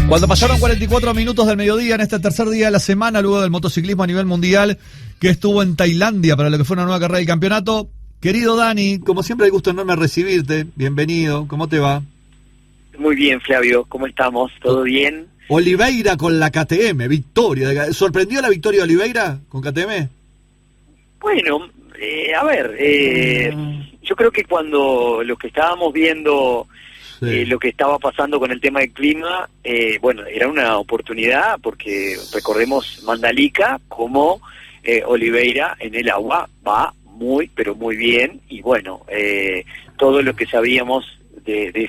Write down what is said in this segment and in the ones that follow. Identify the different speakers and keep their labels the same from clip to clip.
Speaker 1: Cuando pasaron 44 minutos del mediodía en este tercer día de la semana, luego del motociclismo a nivel mundial, que estuvo en Tailandia para lo que fue una nueva carrera del campeonato. Querido Dani, como siempre, hay gusto enorme recibirte. Bienvenido, ¿cómo te va?
Speaker 2: Muy bien, Flavio, ¿cómo estamos? ¿Todo bien?
Speaker 1: Oliveira con la KTM, victoria. ¿Sorprendió la victoria de Oliveira con KTM?
Speaker 2: Bueno, yo creo que cuando los que estábamos viendo lo que estaba pasando con el tema del clima, bueno, era una oportunidad porque recordemos Mandalika como Oliveira en el agua va muy, pero muy bien y bueno, todo lo que sabíamos de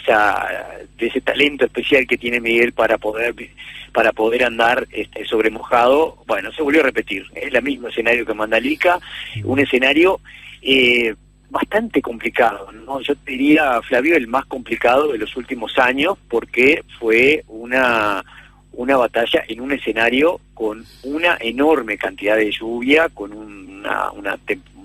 Speaker 2: ese talento especial que tiene Miguel para poder andar sobre mojado, bueno, se volvió a repetir. Es el mismo escenario que Mandalika, un escenario bastante complicado, ¿no? Yo te diría, Flavio, el más complicado de los últimos años, porque fue una batalla en un escenario con una enorme cantidad de lluvia, con una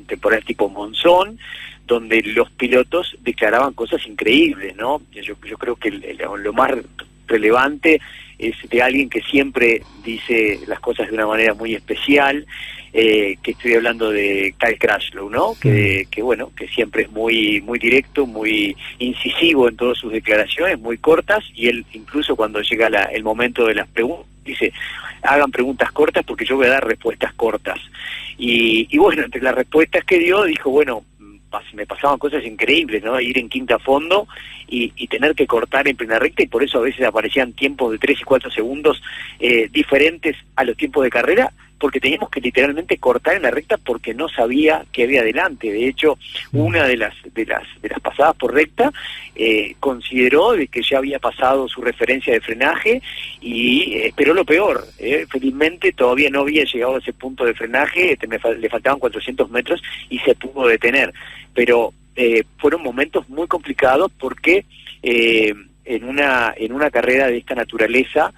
Speaker 2: temporada tipo monzón, donde los pilotos declaraban cosas increíbles, ¿no? Yo creo que lo más relevante es de alguien que siempre dice las cosas de una manera muy especial, que estoy hablando de Kyle Crutchlow, ¿no? Que bueno, que siempre es muy directo, muy incisivo en todas sus declaraciones, muy cortas, y él incluso cuando llega el momento de las preguntas, dice, hagan preguntas cortas porque yo voy a dar respuestas cortas. Y bueno, entre las respuestas que dio, dijo, bueno, me pasaban cosas increíbles, ¿no? Ir en quinta a fondo y tener que cortar en plena recta, y por eso a veces aparecían tiempos de 3 y 4 segundos diferentes a los tiempos de carrera, porque teníamos que literalmente cortar en la recta porque no sabía qué había adelante. De hecho, una de las pasadas por recta consideró de que ya había pasado su referencia de frenaje y esperó lo peor. Felizmente todavía no había llegado a ese punto de frenaje, le faltaban 400 metros y se pudo detener. Pero fueron momentos muy complicados porque en una carrera de esta naturaleza,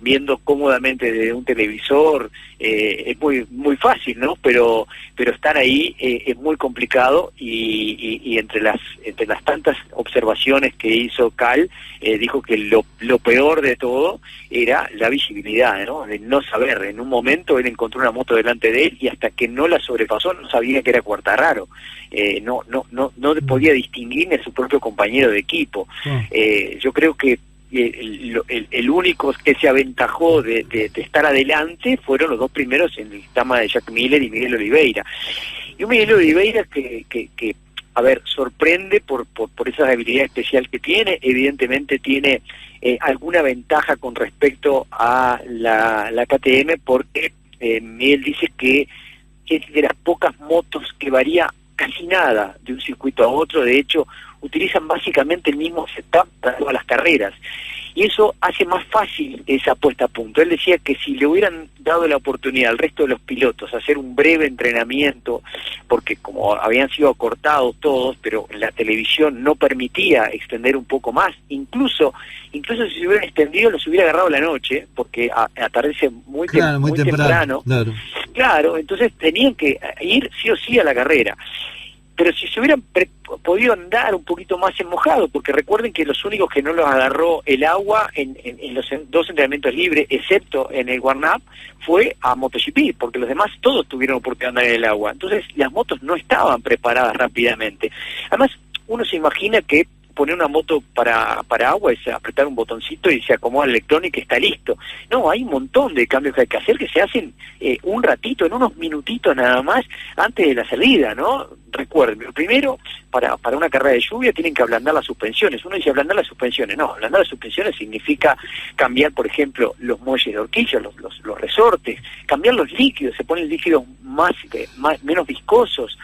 Speaker 2: viendo cómodamente desde un televisor, es muy fácil, ¿no? Pero estar ahí es muy complicado y entre las tantas observaciones que hizo Cal, dijo que lo peor de todo era la visibilidad, ¿no? De no saber. En un momento él encontró una moto delante de él y hasta que no la sobrepasó no sabía que era Quartararo. No podía distinguir ni a su propio compañero de equipo. Yo creo que el único que se aventajó de estar adelante fueron los dos primeros en el tema de Jack Miller y Miguel Oliveira. Y un Miguel Oliveira que a ver, sorprende por esa habilidad especial que tiene. Evidentemente tiene alguna ventaja con respecto a la KTM, porque Miguel dice que es de las pocas motos que varía casi nada de un circuito a otro. De hecho, utilizan básicamente el mismo setup para todas las carreras. Y eso hace más fácil esa puesta a punto. Él decía que si le hubieran dado la oportunidad al resto de los pilotos a hacer un breve entrenamiento, porque como habían sido acortados todos, pero la televisión no permitía extender un poco más, incluso si se hubieran extendido los hubiera agarrado la noche, porque atardece muy temprano. Claro, entonces tenían que ir sí o sí a la carrera. Pero si se hubieran podido andar un poquito más en mojado, porque recuerden que los únicos que no los agarró el agua en los dos entrenamientos libres, excepto en el warm-up, fue a MotoGP, porque los demás todos tuvieron oportunidad de andar en el agua. Entonces las motos no estaban preparadas rápidamente. Además, uno se imagina que poner una moto para agua es apretar un botoncito y se acomoda el electrónico y está listo. No, hay un montón de cambios que hay que hacer que se hacen un ratito, en unos minutitos nada más, antes de la salida, ¿no? Recuerden, primero, para una carrera de lluvia tienen que ablandar las suspensiones. Uno dice ablandar las suspensiones. No, ablandar las suspensiones significa cambiar, por ejemplo, los muelles de horquilla, los resortes, cambiar los líquidos, se ponen líquidos menos viscosos.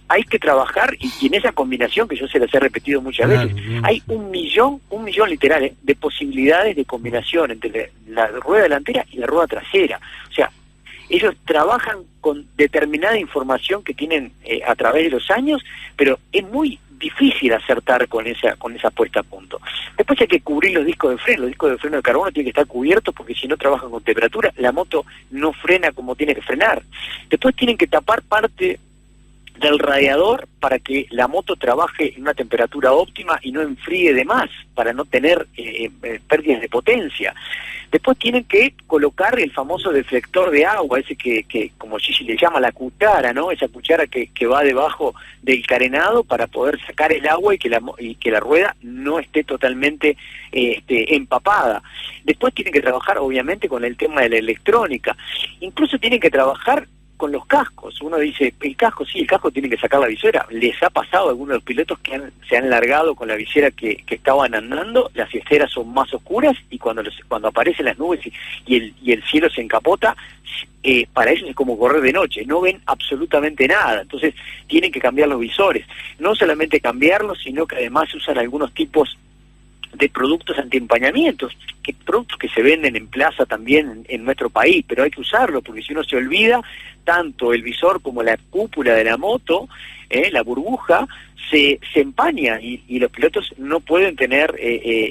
Speaker 2: Hay que trabajar y en esa combinación que yo se las he repetido muchas veces, hay un millón literal de posibilidades de combinación entre la rueda delantera y la rueda trasera. O sea, ellos trabajan con determinada información que tienen a través de los años, pero es muy difícil acertar con esa puesta a punto. Después hay que cubrir los discos de freno. Los discos de freno de carbono tienen que estar cubiertos porque si no trabajan con temperatura, la moto no frena como tiene que frenar. Después tienen que tapar parte del radiador para que la moto trabaje en una temperatura óptima y no enfríe de más, para no tener pérdidas de potencia. Después tienen que colocar el famoso deflector de agua, ese que como Gigi le llama la cuchara, ¿no? Esa cuchara que va debajo del carenado para poder sacar el agua y que la rueda no esté totalmente empapada. Después tienen que trabajar obviamente con el tema de la electrónica. Incluso tienen que trabajar con los cascos. Uno dice, el casco tiene que sacar la visera. Les ha pasado a algunos de los pilotos que se han largado con la visera que estaban andando, las esferas son más oscuras y cuando aparecen las nubes y el cielo se encapota, para ellos es como correr de noche, no ven absolutamente nada. Entonces tienen que cambiar los visores. No solamente cambiarlos, sino que además usan algunos tipos de productos antiempañamientos, productos que se venden en plaza también en nuestro país, pero hay que usarlo, porque si uno se olvida, tanto el visor como la cúpula de la moto, la burbuja, se empaña y los pilotos no pueden tener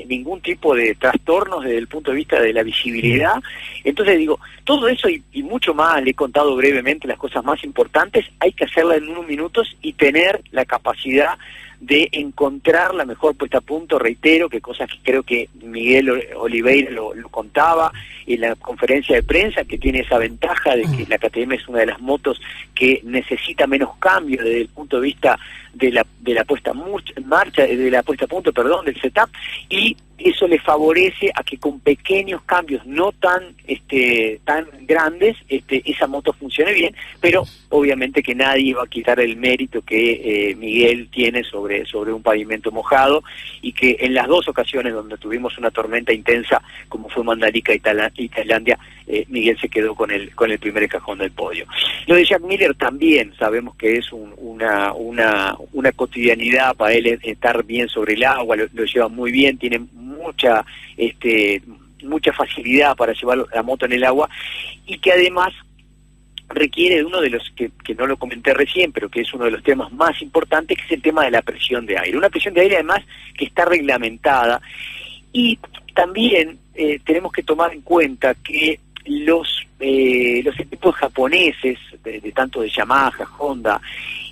Speaker 2: ningún tipo de trastornos desde el punto de vista de la visibilidad. Entonces digo, todo eso y mucho más, le he contado brevemente las cosas más importantes, hay que hacerla en unos minutos y tener la capacidad de encontrar la mejor puesta a punto. Reitero que cosas que creo que Miguel Oliveira lo contaba en la conferencia de prensa, que tiene esa ventaja de que la KTM es una de las motos que necesita menos cambios desde el punto de vista de la puesta en marcha, de la puesta a punto, perdón, del setup, y eso le favorece a que con pequeños cambios no tan grandes esa moto funcione bien, pero obviamente que nadie va a quitar el mérito que Miguel tiene sobre un pavimento mojado, y que en las dos ocasiones donde tuvimos una tormenta intensa como fue Mandalika y Tailandia, Miguel se quedó con el primer cajón del podio. Lo de Jack Miller también sabemos que es una cotidianidad para él estar bien sobre el agua, lo lleva muy bien, tiene mucha facilidad para llevar la moto en el agua, y que además requiere de uno de los que no lo comenté recién, pero que es uno de los temas más importantes, que es el tema de la presión de aire. Una presión de aire además que está reglamentada, y también tenemos que tomar en cuenta que los equipos japoneses, de tanto de Yamaha, Honda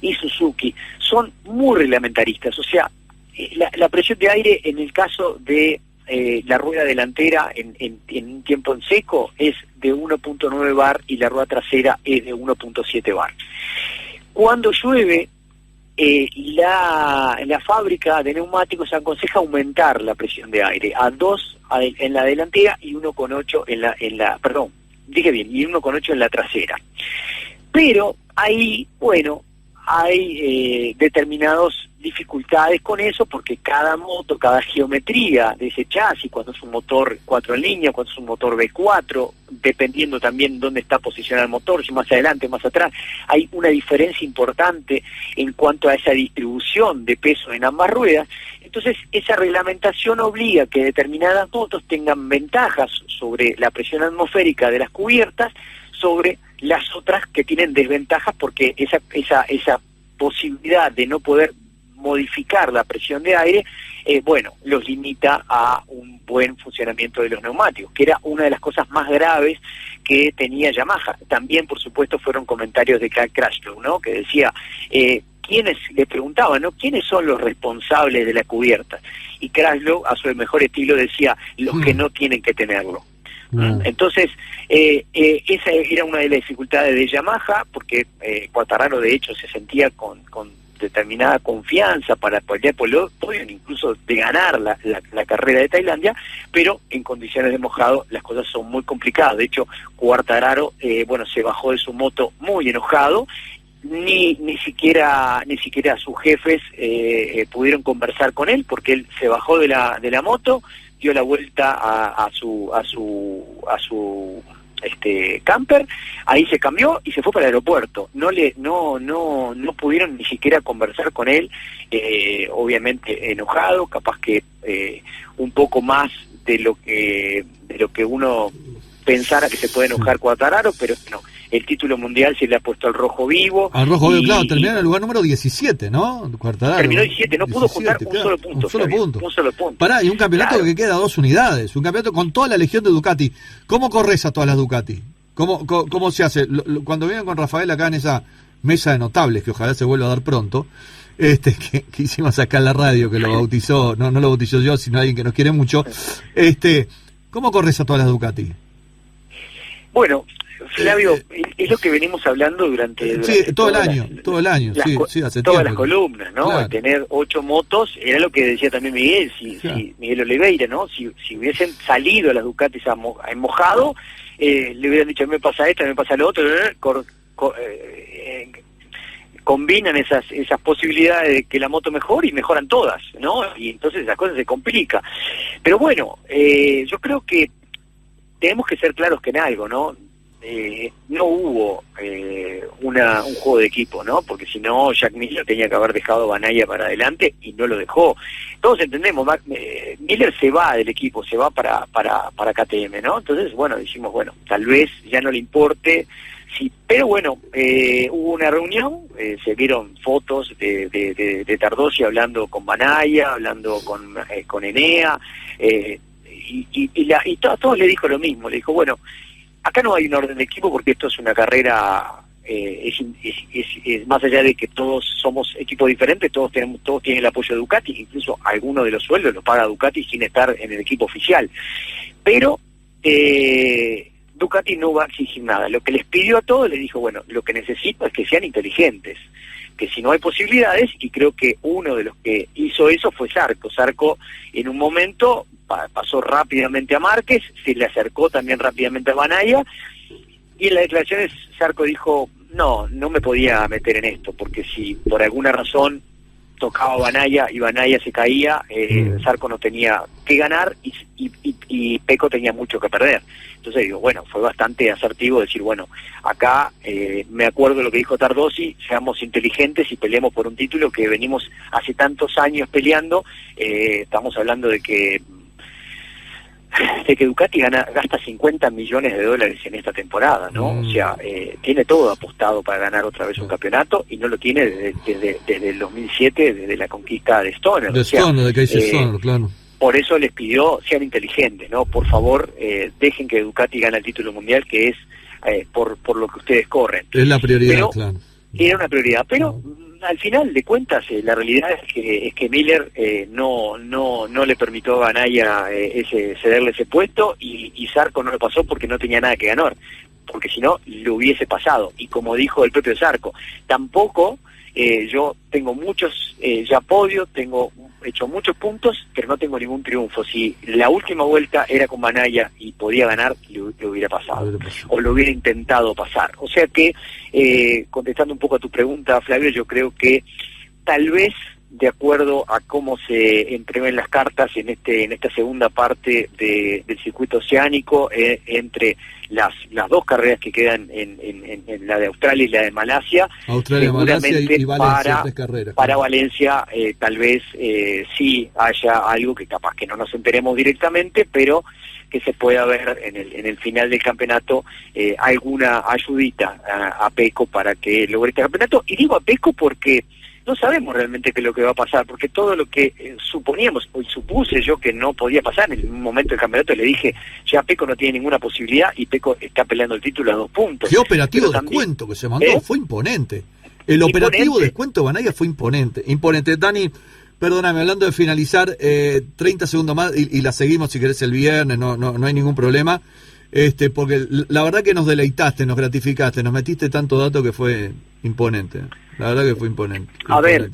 Speaker 2: y Suzuki, son muy reglamentaristas. O sea, la presión de aire en el caso de la rueda delantera en un tiempo en seco es de 1.9 bar y la rueda trasera es de 1.7 bar. Cuando llueve, la fábrica de neumáticos aconseja aumentar la presión de aire a 2 en la delantera y 1.8 en la perdón, dije bien, y 1.8 en la trasera. Pero ahí, bueno, hay determinadas dificultades con eso, porque cada moto, cada geometría de ese chasis, cuando es un motor 4 en línea, cuando es un motor V4, dependiendo también dónde está posicionado el motor, si más adelante, más atrás, hay una diferencia importante en cuanto a esa distribución de peso en ambas ruedas. Entonces, esa reglamentación obliga que determinadas motos tengan ventajas sobre la presión atmosférica de las cubiertas sobre las otras que tienen desventajas, porque esa posibilidad de no poder modificar la presión de aire, los limita a un buen funcionamiento de los neumáticos, que era una de las cosas más graves que tenía Yamaha. También, por supuesto, fueron comentarios de Crashlow, ¿no? Que decía, ¿quiénes? Le preguntaban, ¿no? ¿Quiénes son los responsables de la cubierta? Y Crashlow, a su mejor estilo, decía, los que no tienen que tenerlo. Entonces, esa era una de las dificultades de Yamaha, porque Quartararo de hecho se sentía con determinada confianza para pelear por el podio, incluso de ganar la carrera de Tailandia, pero en condiciones de mojado las cosas son muy complicadas. De hecho, Quartararo se bajó de su moto muy enojado. Ni siquiera sus jefes pudieron conversar con él, porque él se bajó de la moto, dio la vuelta a su camper, ahí se cambió y se fue para el aeropuerto. No pudieron ni siquiera conversar con él, obviamente enojado, capaz que un poco más de lo que uno pensara que se puede enojar Quartararo, pero no. El título mundial se le ha puesto al rojo vivo.
Speaker 1: Al rojo vivo, claro, terminó en el lugar número 17, ¿no? Quartararo.
Speaker 2: Terminó 17, no pudo juntar un solo punto. Un solo punto.
Speaker 1: Pará, y un campeonato que queda 2 unidades, un campeonato con toda la legión de Ducati. ¿Cómo corres a todas las Ducati? ¿Cómo se hace? Cuando vienen con Rafael acá en Mesa de Notables, que ojalá se vuelva a dar pronto, que hicimos acá en la radio, que lo bautizó, no lo bautizó yo, sino alguien que nos quiere mucho. ¿Cómo corres a todas las Ducati?
Speaker 2: Bueno, Flavio, es lo que venimos hablando durante
Speaker 1: todo el año, hace
Speaker 2: todas
Speaker 1: tiempo.
Speaker 2: Las columnas, ¿no?
Speaker 1: Claro.
Speaker 2: Tener 8 motos, era lo que decía también Miguel, si Miguel Oliveira, ¿no? Si hubiesen salido las Ducatis en mojado, le hubieran dicho, me pasa esto, me pasa lo otro, combinan esas posibilidades de que la moto mejore y mejoran todas, ¿no? Y entonces las cosas se complican. Pero bueno, yo creo que tenemos que ser claros que en algo, ¿no? No hubo un juego de equipo, ¿no? Porque si no, Jack Miller tenía que haber dejado a Banaya para adelante y no lo dejó. Todos entendemos, Miller se va del equipo, se va para KTM, ¿no? Entonces, bueno, dijimos, bueno, tal vez ya no le importe, sí, pero bueno, hubo una reunión, se vieron fotos de Tardosi hablando con Banaya, hablando con Enea, y todos le dijo lo mismo, le dijo, bueno, acá no hay un orden de equipo porque esto es una carrera, es más allá de que todos somos equipos diferentes, todos tienen el apoyo de Ducati, incluso alguno de los sueldos los paga Ducati sin estar en el equipo oficial. Pero Ducati no va a exigir nada. Lo que les pidió a todos, les dijo, bueno, lo que necesito es que sean inteligentes, que si no hay posibilidades, y creo que uno de los que hizo eso fue Zarco. Zarco en un momento pasó rápidamente a Márquez, se le acercó también rápidamente a Banaya, y en las declaraciones Zarco dijo, no me podía meter en esto, porque si por alguna razón tocaba a Banaya y Banaya se caía, Zarco no tenía que ganar y Pecco tenía mucho que perder. Entonces digo, bueno, fue bastante asertivo decir, bueno, acá me acuerdo lo que dijo Tardosi, seamos inteligentes y peleemos por un título que venimos hace tantos años peleando. Estamos hablando de que Ducati gasta $50 millones en esta temporada, ¿no? O sea, tiene todo apostado para ganar otra vez un campeonato y no lo tiene desde el 2007, desde la conquista de Stoner.
Speaker 1: De que dice Stoner, claro.
Speaker 2: Por eso les pidió, sean inteligentes, ¿no? Por favor, dejen que Ducati gane el título mundial, que es por lo que ustedes corren.
Speaker 1: Es la prioridad,
Speaker 2: pero,
Speaker 1: claro.
Speaker 2: Era una prioridad, pero al final de cuentas la realidad es que Miller no le permitió a Banaya cederle ese puesto y Zarco no lo pasó porque no tenía nada que ganar, porque si no lo hubiese pasado. Y como dijo el propio Zarco, tampoco yo tengo muchos ya podios, tengo hecho muchos puntos, pero no tengo ningún triunfo. Si la última vuelta era con Banaya y podía ganar, lo hubiera pasado, o lo hubiera intentado pasar. O sea que, contestando un poco a tu pregunta, Flavio, yo creo que tal vez, de acuerdo a cómo se entreven las cartas en esta segunda parte del circuito oceánico, entre las dos carreras que quedan en la de Australia y la de Malasia,
Speaker 1: Malasia y Valencia,
Speaker 2: para Valencia tal vez sí haya algo que capaz que no nos enteremos directamente, pero que se pueda ver en el final del campeonato alguna ayudita a Pecco para que logre este campeonato. Y digo a Pecco porque no sabemos realmente qué es lo que va a pasar, porque todo lo que suponíamos, o supuse yo que no podía pasar, en un momento del campeonato le dije, ya Pecco no tiene ninguna posibilidad y Pecco está peleando el título a 2 puntos.
Speaker 1: Qué operativo descuento que se mandó, fue imponente. El operativo descuento de Banaya fue imponente. Dani, perdóname, hablando de finalizar, 30 segundos más y la seguimos si querés el viernes, no hay ningún problema. Porque la verdad que nos deleitaste, nos gratificaste, nos metiste tanto dato que fue imponente. La verdad que fue imponente.
Speaker 2: A ver,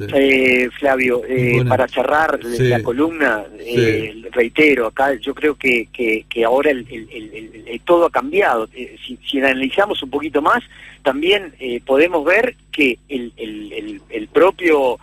Speaker 2: Flavio, para cerrar la columna, reitero, acá yo creo que ahora el todo ha cambiado. Si analizamos un poquito más, también podemos ver que el propio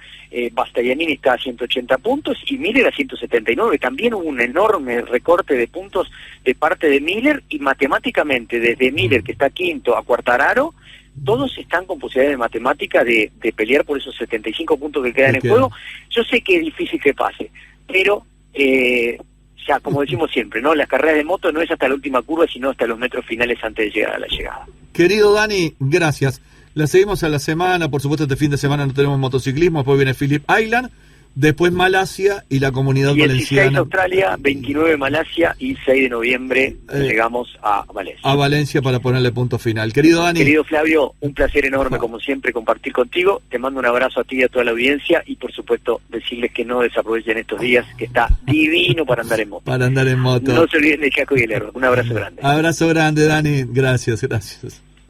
Speaker 2: Bastianini está a 180 puntos y Miller a 179. También hubo un enorme recorte de puntos de parte de Miller, y matemáticamente desde Miller, que está quinto, a Quartararo, todos están con posibilidades de matemática de pelear por esos 75 puntos que quedan en juego. Yo sé que es difícil que pase, pero ya como decimos siempre, ¿no? Las carreras de moto no es hasta la última curva, sino hasta los metros finales antes de llegar a la llegada.
Speaker 1: Querido Dani, gracias. La seguimos a la semana, por supuesto este fin de semana no tenemos motociclismo, después viene Phillip Island, después Malasia y la Comunidad
Speaker 2: 16
Speaker 1: Valenciana.
Speaker 2: Australia, 29 Malasia y 6 de noviembre llegamos a Valencia.
Speaker 1: A Valencia para ponerle punto final. Querido Dani.
Speaker 2: Querido Flavio, un placer enorme como siempre compartir contigo. Te mando un abrazo a ti y a toda la audiencia y por supuesto decirles que no desaprovechen estos días, que está divino para andar en moto.
Speaker 1: Para andar en moto.
Speaker 2: No se olviden del casco y el héroe. Un abrazo grande.
Speaker 1: Abrazo grande, Dani. Gracias.